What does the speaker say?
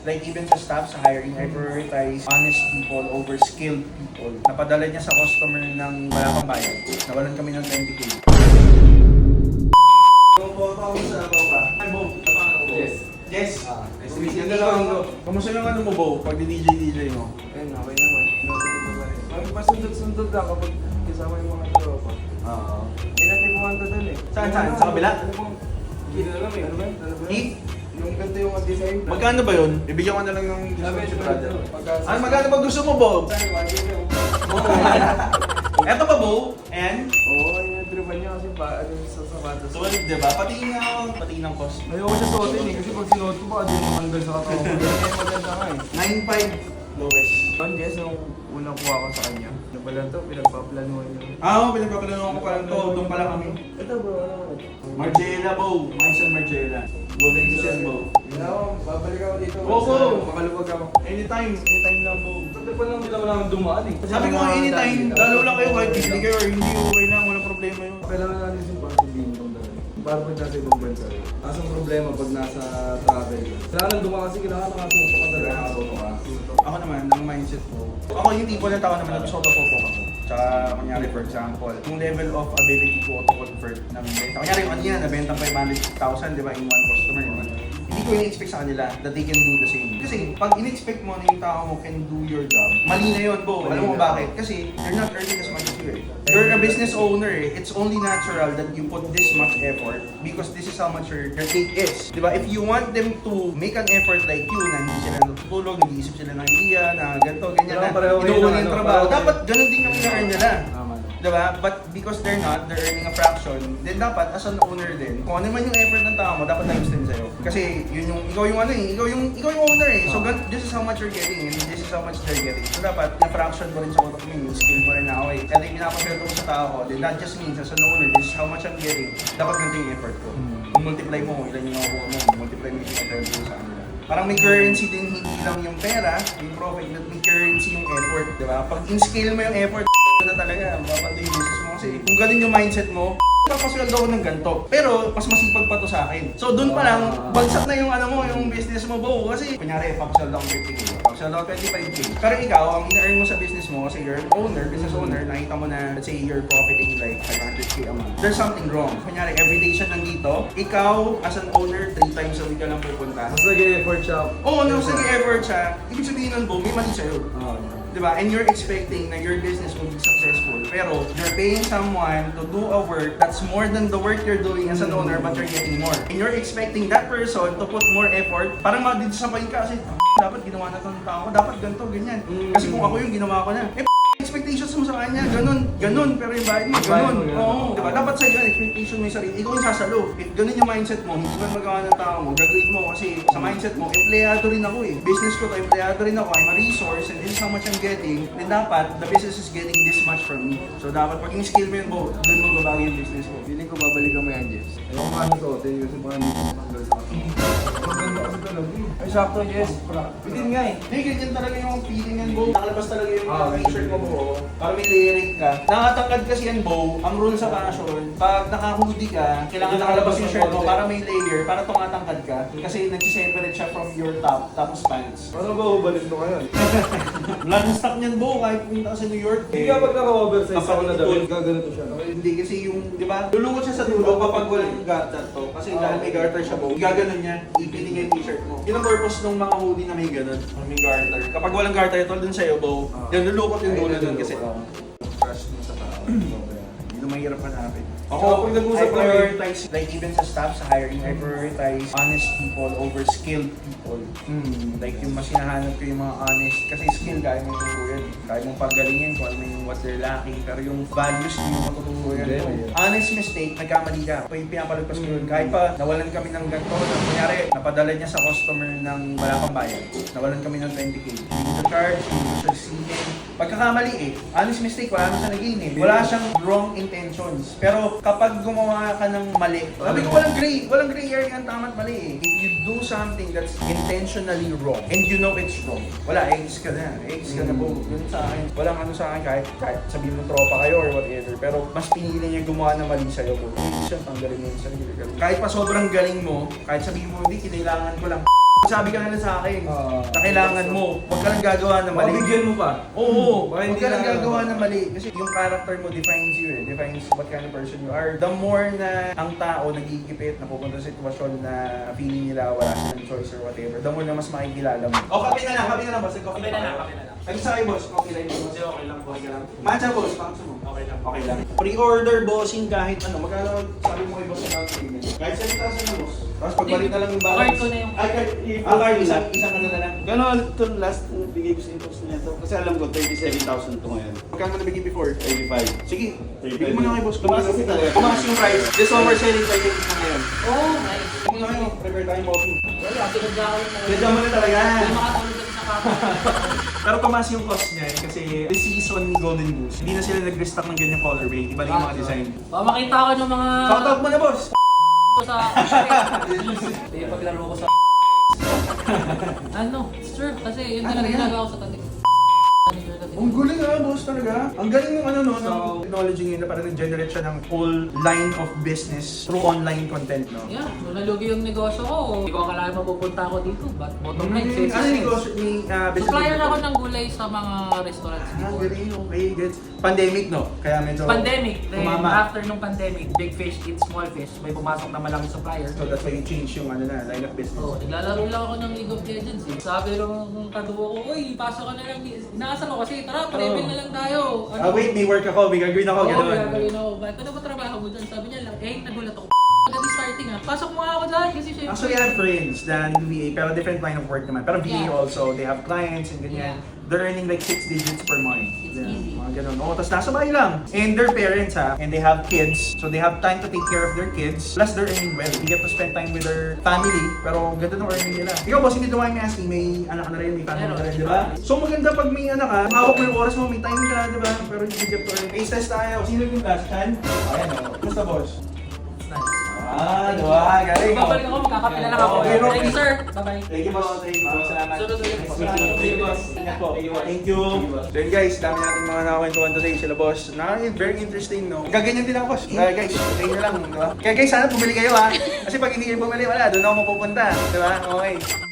Like even sa staff, sa hiring, I prioritize honest people over skilled people. Napadala niya sa customer ng wala pang bayad. Nawalan kami ng 20k. Hi, Bo. Yes. Yes. Nice to meet you. Kamusta yung ano mo, Bo? Pag DJ mo? Ayun, okay naman. Pasundot-sundot lang kapag kasama yung mga tropa. Oo. Pinatipuhan to dun eh. Saan? Sa kabila? Ano bang? Hindi na alam eh. Ano ba yun? Heat? Yung ganito yung design. Magkano ba yun? Ibigyan ko na lang yung Sabi, discount si brother. pagka- Ano, magkano ba gusto mo, Bo? Saan? Eto pa, Bo? And? Oo, yung tripan niya kasi pa, ano sa sapatos. So, diba? Patingin ng cost. Ayoko siya suotin eh, kasi pag sinuot ko baka di mo hanggang sa katawan ko. Kaya maganda nga eh. 9.5 lowest. One Jess, nung unang kuha ko sa kanya, ano pala to, pinagpaplanuhan niya. Pinagpapalan ko pala to. Doon pala kami. Ito bro, ano? Margiela, Bo. Myson Margiela. Golden Vision, Bo. Babalik ako dito. Oo, Bo. Makalubag ako. Anytime lang, Bo. Sabi pa lang nila wala nang dumaan eh. Sabi ko nga anytime. Lalo lang kayo kahit busy kayo or hindi okay lang. Walang problema yun. Kailangan natin yung positive income talaga. Para pag nasa ibang bansa rin. Asang problema pag nasa travel. Kailangan dumaan kasi kailangan nakatuto ka talaga. Nakakatuto ka. Ako naman, ang mindset ko. Ako yung tipo ng tao naman na gusto ko po ako. Tsaka, kunyari for example, yung level of ability ko to convert ng benta. Kunyari yung ano yan, nabenta 500,000, di ba, in one customer. Diba? Hindi ko in-expect sa kanila that they can do the same. Kasi pag in-expect mo na yung tao mo can do your job, mali na yun, Bo. Alam mo bakit? Kasi you're not earning as much as you earn. You're a business owner eh. It's only natural that you put this much effort because this is how much your take is. Diba? If you want them to make an effort like you, na hindi sila natutulog, nag-iisip sila ng idea, na ganito, ganyan na, inuuna yung trabaho. Dapat ganun din yung na-earn nila. Diba? But because they're not, they're earning a fraction, then dapat as an owner din, kung ano man yung effort ng tao mo, dapat times din sa'yo. Kasi yun yung, ikaw yung ano eh, ikaw yung owner eh. So this is how much you're getting and this is how much they're getting. So dapat, yung fraction mo rin sa utak mo, yung skill mo rin na, okay, kaya yung pinapasweldo ko sa tao ko, then that just means as an owner, this is how much I'm getting. Dapat ganito yung effort ko. Kung multiply mo, ilan yung nakukuha mo, multiply mo yung pinag-earn mo sa kanila. Parang may currency din, hindi lang yung pera, yung profit, but may currency yung effort, di ba? Pag in-scale mo yung effort, na talaga, mapapato yung business mo. Kasi kung ganun yung mindset mo, papasweldo ako ng ganito. Pero, mas masipag pa to sa akin. So, dun pa lang, bagsak na yung ano mo, yung business mo, Bo. Kasi, kunyari, papasweldo ako 50k, papasweldo ako 25k. Pero ikaw, ang ina-earn mo sa business mo, kasi you're an owner, business owner, nakita mo na, let's say, you're profiting like 500k a month. There's something wrong. Kunyari, everyday siya nandito, ikaw, as an owner, 3 times a week ka lang pupunta. Mas nag-effort siya. Oo, no, sa effort siya, ibig sabihin nun, Bo, may mali sa'yo. Diba? And you're expecting na your business will be successful. Pero you're paying someone to do a work that's more than the work you're doing as an owner, but you're getting more. And you're expecting that person to put more effort. Parang madidisappoint ka kasi, dapat ginawa na ito ng tao ko, dapat ganito, ganyan. Kasi kung ako yung ginawa ko na, expectations mo sa kanya, ganun, pero yung bayad mo, ganun. Oo, diba? Dapat sa'yo yung expectation mo yung sarili. Ikaw yung sasalo. If ganun yung mindset mo, hindi man magawa ng tao mo, gagawin mo kasi sa mindset mo, empleyado rin ako eh. Business ko to, empleyado rin ako. I'm a resource and this is how much I'm getting. Then dapat, the business is getting this much from me. So dapat pag yung skill mo yun, Bo, dun mo babago yung business mo. Feeling ko babalikan mo yan, Jess. Ayoko nga nito, kasi parang hindi ko matanggal sa akin. Maganda kasi talaga eh. Ay, sakto, Jess. Bitin nga eh. Hindi, ganyan talaga yung feeling yan, Bo. Nakalabas talaga yung t-shirt mo, Bo. Para may layering ka. Nakatangkad kasi yan, Bo. Ang rule sa fashion, pag naka-hoodie ka, kailangan nakalabas yung shirt mo para may layer, para tumatangkad ka. Kasi nagsiseparate siya from your top, tapos pants. Paano ba ubalit mo ngayon? Wala ng stock niyan, Bo. Kahit pumunta ka sa New York. Hindi ka pag naka-oversize ako na damit, gaganito siya. Hindi kasi yung, di ba? Lulukot siya sa dulo kapag walang garter to. Kasi dahil may garter siya, Bo. Gaganon niya, ipitin niya yung t-shirt mo. Yun ang purpose ng mga hoodie na may ganon, may garter. Kapag walang garter, ito dun sa'yo, Bo. Yan, lulukot yung dulo dun kasi. Crush mo sa tao. Hindi na mahirap hanapin. Ako, I prioritize, like even sa staff, sa hiring, I prioritize honest people over skilled people. Like yung mas hinahanap ko yung mga honest, kasi skill kaya mo tuturuan. Kaya mong paggalingin kung ano yung what they're lacking, pero yung values hindi mo matuturuan. Honest mistake, nagkamali ka. Pinapalagpas ko yun. Kahit pa nawalan kami ng ganito, kunyari, napadala niya sa customer ng wala pang bayad. Nawalan kami ng 20k. Hindi ko charge, hindi ko siya singin. Pagkakamali eh, honest mistake, wala na siya nag-gain eh. Wala siyang wrong intentions. Pero kapag gumawa ka ng mali, sabi ko walang gray area ang tama at mali eh. If you do something that's intentionally wrong and you know it's wrong, wala, eggs ka na po. Yun sa akin, walang ano sa akin kahit sabihin mo tropa kayo or whatever, pero mas pinili niya gumawa ng mali sa'yo po. Hindi siya tanggalin mo yung sarili. Kahit pa sobrang galing mo, kahit sabihin mo hindi, kinailangan ko lang sabi ka na lang sa akin na kailangan mo. Huwag ka lang gagawa ng mali. Mabigyan mo pa. Oo, Baka huwag hindi ka lang na- gagawa ng mali. Kasi yung character mo defines you eh. Defines what kind of person you are. The more na ang tao nagigipit, napupunta sa sitwasyon na feeling nila wala silang choice or whatever, the more na mas makikilala mo. O, kape na lang boss. Kape na lang. Ay, sa akin boss, okay lang boss. Okay lang boss. Matcha boss, pangso mo. Okay lang. Okay lang. Pre-order bossing kahit ano. Magkano sabi mo kay boss na payment? Kahit 7,000 na boss. Tapos pagbalik na lang yung balance. Card ko na yung... Ay, card, isang ano na lang. Gano'n ito last na bigay ko sa inbox na ito? Kasi alam ko 37,000 ito ngayon. Magkano mo nabigay before? 85. Sige, 35. bigyan mo na kay boss. Tumaas kasi talaga. Tumaas yung price. This over selling price na ngayon. Oh, nice. Kung na kayo, prepare tayong coffee. Wala, pinagdakawin na. Kaya mo na talaga. Hindi makatulog kasi sa kama. Pero tumaas yung cost niyan kasi this season ni Golden Goose, hindi na sila nag-restock ng ganyang colorway. Iba na yung mga design. Baka makita ko ng mga... Shoutout mo na boss! sa... Hindi, paglaro ko sa... Ano? It's true. Kasi yun Ano talaga yan? ginagawa ko sa tatik. Ang guling boss talaga. Ang galing ng ano no, ng technology ngayon na parang nag-generate siya ng whole line of business through online content no. Yeah, nung nalugi yung negosyo ko, hindi ko akalain mapupunta ako dito. But bottom line, sales Ano is yung sales. negosyo ni business? Supplier ako ng gulay sa mga restaurants Ah, before. galing. Okay, gets. Pandemic no? Kaya medyo... Pandemic. Then Tumama. after nung pandemic, big fish eat small fish. May pumasok na malaking supplier. So that's why you change yung ano na, line of business. Oh, naglalaro lang ako ng League of Legends eh. Sabi nung katuwa ko, uy, pasok ka na lang. Inaasar ko kasi, tara, level na lang tayo. Ah, wait, may work ako, may gagawin ako, Oo, gano'n. gagawin ako. Bakit ano ba trabaho mo dyan? Sabi niya lang, nagulat ako. Pagdating starting pasok mo nga ako dyan kasi syempre. Actually, I have friends na VA, pero different line of work naman. Pero VA Yeah. also, they have clients and ganyan. Yeah. They're earning like 6 digits per month. It's Yeah, easy. mga ganun. Oo, tapos nasa bahay lang. And their parents ha, and they have kids. So they have time to take care of their kids. Plus they're earning well. They get to spend time with their family. Pero ganda ng earning nila. Ikaw boss, hindi naman may asking, may anak ka na rin, may family ka rin, di ba? So maganda pag may anak ka, hawak mo yung oras mo, may time ka, di ba? Pero you get to earn. Ace test tayo. Sino yung last time? Ayan o. Kumusta boss? It's nice. Ah, di ba? Galing. Babalik ako, magkakapila lang ako. Okay, Thank you, sir. Bye-bye. Thank you, boss. Thank you. Salamat. Sunod ulit. Thank you, boss. Ingat po. Thank you. Then guys, dami natin mga nakakwentuhan today sila boss. Very interesting, no? Gaganyan din ako, boss. Guys, tayo nyo lang, di ba? Kaya guys, sana bumili kayo, ha? Kasi pag hindi kayo bumili, wala. Doon ako mapupunta, di ba? Okay.